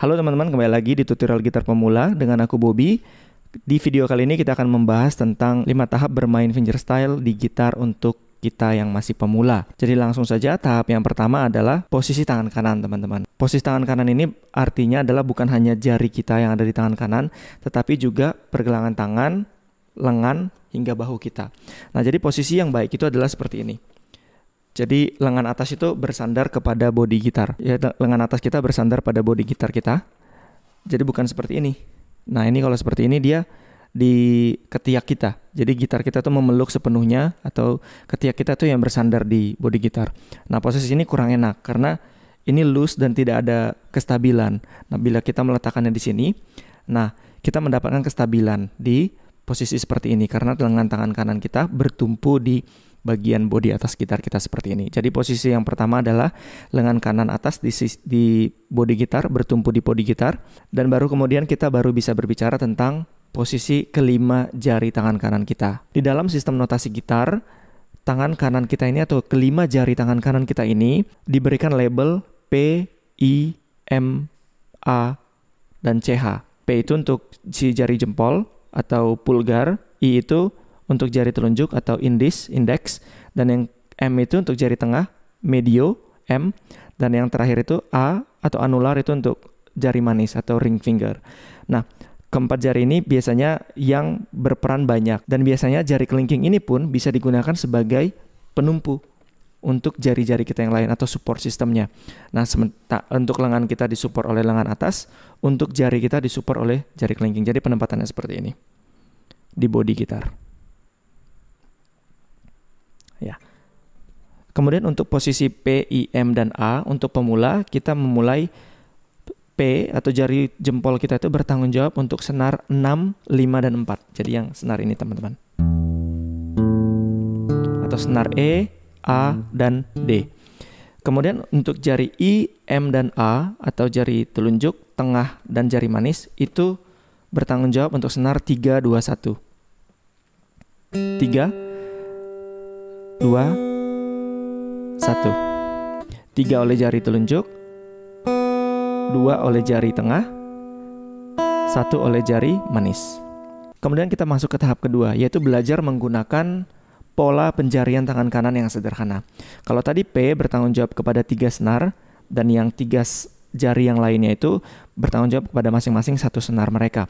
Halo teman-teman, kembali lagi di tutorial gitar pemula dengan aku Bobby. Di video kali ini kita akan membahas tentang 5 tahap bermain fingerstyle di gitar untuk kita yang masih pemula. Jadi langsung saja, tahap yang pertama adalah posisi tangan kanan, teman-teman. Posisi tangan kanan ini artinya adalah bukan hanya jari kita yang ada di tangan kanan, tetapi juga pergelangan tangan, lengan, hingga bahu kita. Nah, jadi posisi yang baik itu adalah seperti ini. Jadi lengan atas itu bersandar kepada bodi gitar. Ya, lengan atas kita bersandar pada bodi gitar kita. Jadi bukan seperti ini. Nah, ini kalau seperti ini dia di ketiak kita. Jadi gitar kita tuh memeluk sepenuhnya, atau ketiak kita tuh yang bersandar di bodi gitar. Nah, posisi ini kurang enak karena ini loose dan tidak ada kestabilan. Nah, bila kita meletakkannya di sini, nah kita mendapatkan kestabilan di posisi seperti ini karena lengan tangan kanan kita bertumpu di bagian bodi atas gitar kita seperti ini. Jadi posisi yang pertama adalah lengan kanan atas di bodi gitar, bertumpu di bodi gitar, dan baru kemudian kita baru bisa berbicara tentang posisi kelima jari tangan kanan kita. Di dalam sistem notasi gitar, tangan kanan kita ini atau kelima jari tangan kanan kita ini diberikan label P, I, M, A, dan CH. P itu untuk si jari jempol atau pulgar, I itu untuk jari telunjuk atau index, dan yang M itu untuk jari tengah, medio, M, dan yang terakhir itu A atau anular itu untuk jari manis atau ring finger. Nah, keempat jari ini biasanya yang berperan banyak, dan biasanya jari kelingking ini pun bisa digunakan sebagai penumpu untuk jari-jari kita yang lain atau support sistemnya. Nah, untuk lengan kita disupport oleh lengan atas, untuk jari kita disupport oleh jari kelingking. Jadi penempatannya seperti ini di bodi gitar. Ya. Kemudian untuk posisi P, I, M, dan A untuk pemula, kita memulai P atau jari jempol kita itu bertanggung jawab untuk senar 6, 5, dan 4. Jadi yang senar ini, teman-teman. Atau senar E, A, dan D. Kemudian untuk jari I, M, dan A atau jari telunjuk, tengah, dan jari manis itu bertanggung jawab untuk senar 3, 2, 1. 3, 2, 1. 3 oleh jari telunjuk, 2 oleh jari tengah, 1 oleh jari manis. Kemudian kita masuk ke tahap kedua, yaitu belajar menggunakan pola penjarian tangan kanan yang sederhana. Kalau tadi P bertanggung jawab kepada 3 senar, dan yang 3 jari yang lainnya itu bertanggung jawab kepada masing-masing 1 senar mereka.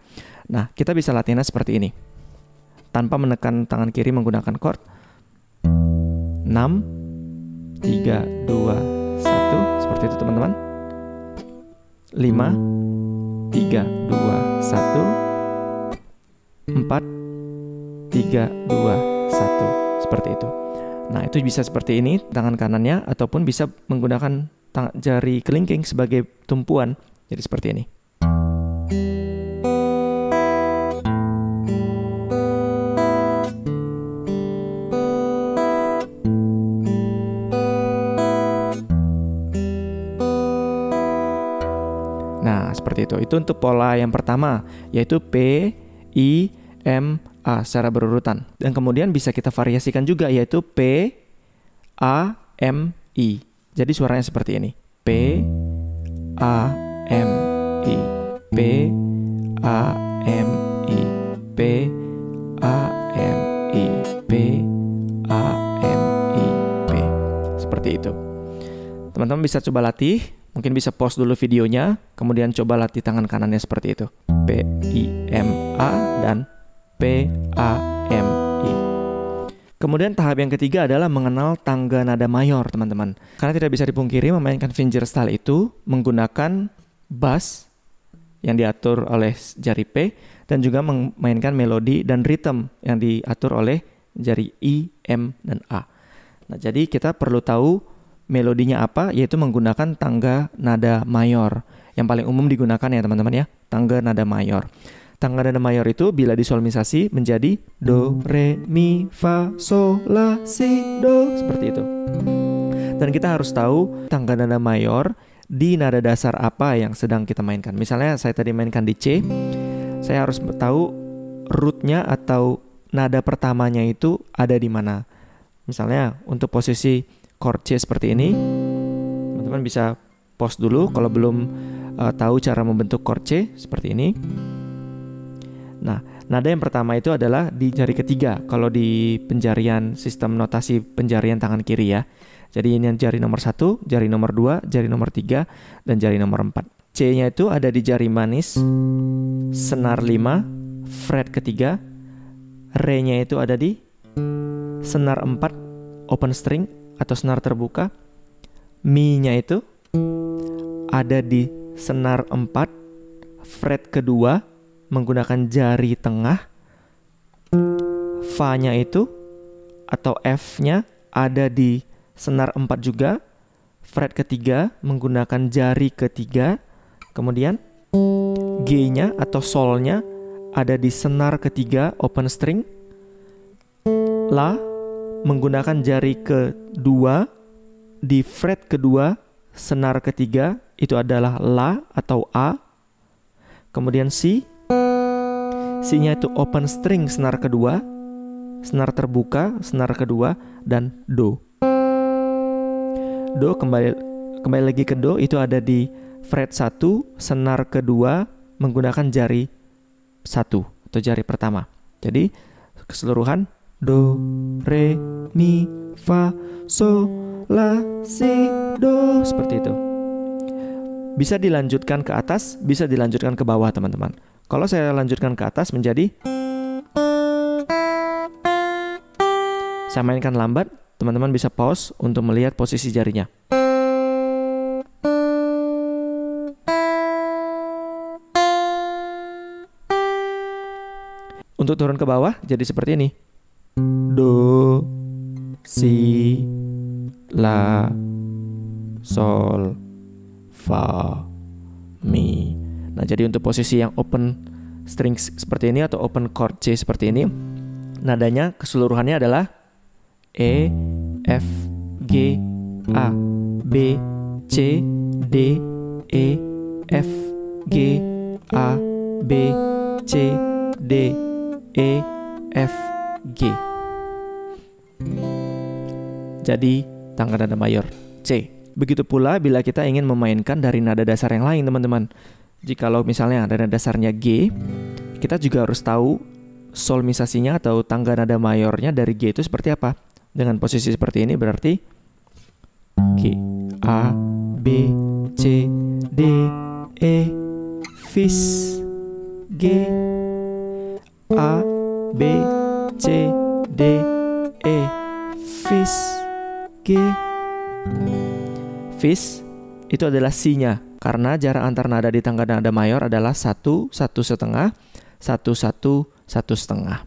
Nah, kita bisa latihannya seperti ini. Tanpa menekan tangan kiri menggunakan chord. 6, 3, 2, 1. Seperti itu, teman-teman. 5, 3, 2, 1. 4, 3, 2, 1. Seperti itu. Nah, itu bisa seperti ini tangan kanannya, ataupun bisa menggunakan jari kelingking sebagai tumpuan. Jadi seperti ini. Nah, seperti itu. Itu untuk pola yang pertama, yaitu P, I, M, A secara berurutan. Dan kemudian bisa kita variasikan juga, yaitu P, A, M, I. Jadi suaranya seperti ini. P, A, M, I. P, A, M, I. P, A, M, I. P, A, M, I. P. Seperti itu. Teman-teman bisa coba latih. Mungkin bisa pause dulu videonya, kemudian coba latih tangan kanannya seperti itu. P, I, M, A, dan P, A, M, I. Kemudian tahap yang ketiga adalah mengenal tangga nada mayor, teman-teman. Karena tidak bisa dipungkiri memainkan fingerstyle itu menggunakan bass yang diatur oleh jari P, dan juga memainkan melodi dan rhythm yang diatur oleh jari I, M, dan A. Nah, jadi kita perlu tahu melodinya apa, yaitu menggunakan tangga nada mayor. Yang paling umum digunakan ya, teman-teman ya, tangga nada mayor. Tangga nada mayor itu bila disolmisasi menjadi do, re, mi, fa, sol, la, si, do, seperti itu. Dan kita harus tahu tangga nada mayor di nada dasar apa yang sedang kita mainkan. Misalnya saya tadi mainkan di C, saya harus tahu rootnya atau nada pertamanya itu ada di mana. Misalnya untuk posisi chord C seperti ini, teman-teman bisa pause dulu kalau belum tahu cara membentuk chord C seperti ini. Nah, nada yang pertama itu adalah di jari ketiga kalau di penjarian sistem notasi penjarian tangan kiri ya. Jadi ini jari nomor 1, jari nomor 2, jari nomor 3, dan jari nomor 4. C-nya itu ada di jari manis, senar 5, fret ketiga. Re-nya itu ada di senar 4, open string atau senar terbuka. Mi-nya itu ada di senar 4, fret kedua menggunakan jari tengah. Fa-nya itu atau F-nya ada di senar 4 juga, fret ketiga menggunakan jari ketiga. Kemudian G-nya atau sol-nya ada di senar ketiga, open string. La menggunakan jari kedua di fret kedua, senar ketiga, itu adalah La atau A. Kemudian C-nya itu open string, senar kedua, senar terbuka, senar kedua, dan Do. Do kembali lagi ke Do, itu ada di fret 1, senar kedua menggunakan jari 1 atau jari pertama. Jadi keseluruhan Do, Re, Mi, Fa, So, La, Si, Do, seperti itu. Bisa dilanjutkan ke atas, bisa dilanjutkan ke bawah teman-teman. Kalau saya lanjutkan ke atas menjadi, saya mainkan lambat, teman-teman bisa pause untuk melihat posisi jarinya. Untuk turun ke bawah jadi seperti ini. Do, Si, La, Sol, Fa, Mi. Nah, jadi untuk posisi yang open string seperti ini atau open chord C seperti ini, nadanya keseluruhannya adalah E, F, G, A, B, C, D, E, F, G, A, B, C, D, E, F, G. Jadi tangga nada mayor C. Begitu pula bila kita ingin memainkan dari nada dasar yang lain teman-teman. Jikalau misalnya nada dasarnya G, kita juga harus tahu solmisasinya atau tangga nada mayornya dari G itu seperti apa. Dengan posisi seperti ini berarti G, A, B, C, D, E, Fis, G, A, B, C, D, E, Fis, G. Fis itu adalah Si-nya karena jarak antar nada di tangga nada mayor adalah 1, 1 setengah, 1, 1, 1 setengah.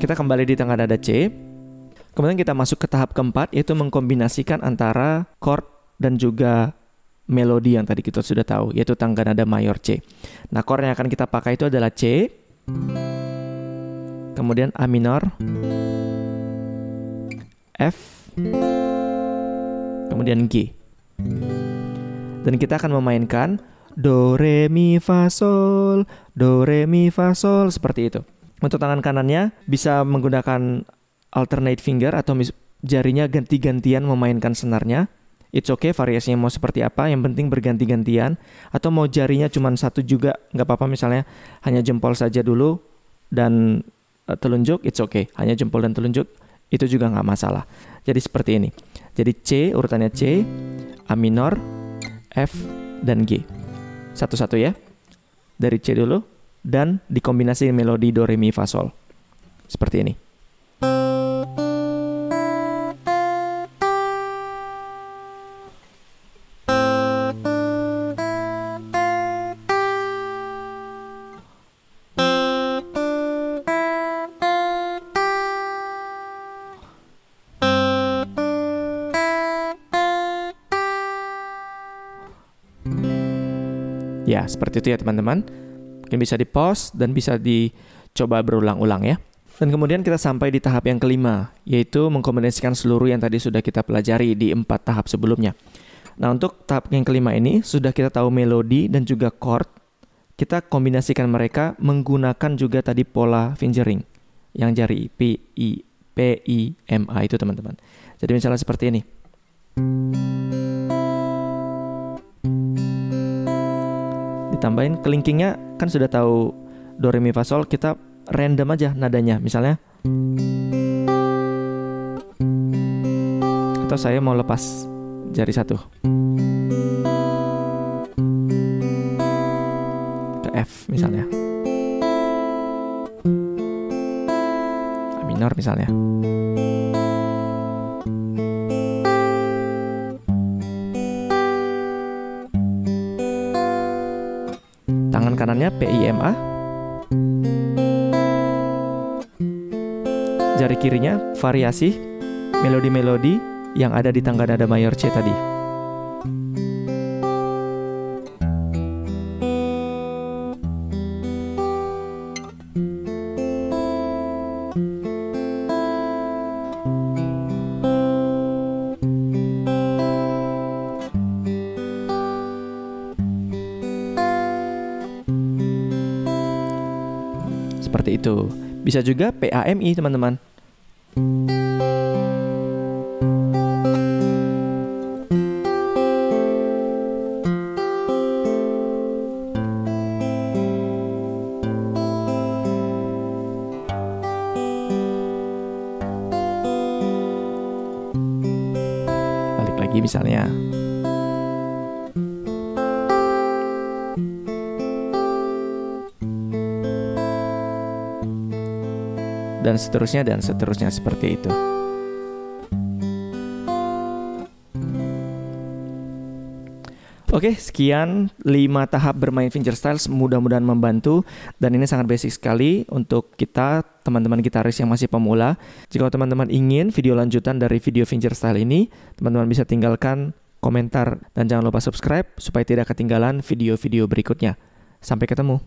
Kita kembali di tangga nada C. Kemudian kita masuk ke tahap keempat, yaitu mengkombinasikan antara chord dan juga melodi yang tadi kita sudah tahu, yaitu tangga nada mayor C. Nah, chord yang akan kita pakai itu adalah C, kemudian A minor, F, kemudian G. Dan kita akan memainkan Do, Re, Mi, Fa, Sol, Do, Re, Mi, Fa, Sol, seperti itu. Untuk tangan kanannya bisa menggunakan alternate finger atau jarinya ganti-gantian memainkan senarnya. It's okay, variasinya mau seperti apa, yang penting berganti-gantian. Atau mau jarinya cuma satu juga, nggak apa-apa, misalnya hanya jempol saja dulu dan telunjuk, it's okay. Hanya jempol dan telunjuk, itu juga nggak masalah. Jadi seperti ini. Jadi C, urutannya C, A minor, F, dan G. Satu-satu ya. Dari C dulu, dan dikombinasi melodi Do, Re, Mi, Fa, Sol. Seperti ini. Ya, seperti itu ya teman-teman. Mungkin bisa di-pause dan bisa dicoba berulang-ulang ya. Dan kemudian kita sampai di tahap yang kelima, yaitu mengkombinasikan seluruh yang tadi sudah kita pelajari di 4 tahap sebelumnya. Nah, untuk tahap yang kelima ini, sudah kita tahu melodi dan juga chord. Kita kombinasikan mereka menggunakan juga tadi pola fingering, yang jari P, I, M, A itu teman-teman. Jadi misalnya seperti ini. tambahin kelingkingnya, kan sudah tahu do re mi fa sol, kita random aja nadanya. Misalnya, atau saya mau lepas jari satu ke F misalnya, A minor misalnya. Tangan kanannya PIMA, jari kirinya variasi melodi-melodi yang ada di tangga nada mayor C tadi. Seperti itu. Bisa juga PAMI, teman-teman. Balik lagi misalnya. Dan seterusnya seperti itu. Oke, sekian 5 tahap bermain fingerstyles, mudah-mudahan membantu. Dan ini sangat basic sekali untuk kita, teman-teman gitaris yang masih pemula. Jika teman-teman ingin video lanjutan dari video fingerstyle ini, teman-teman bisa tinggalkan komentar dan jangan lupa subscribe supaya tidak ketinggalan video-video berikutnya. Sampai ketemu.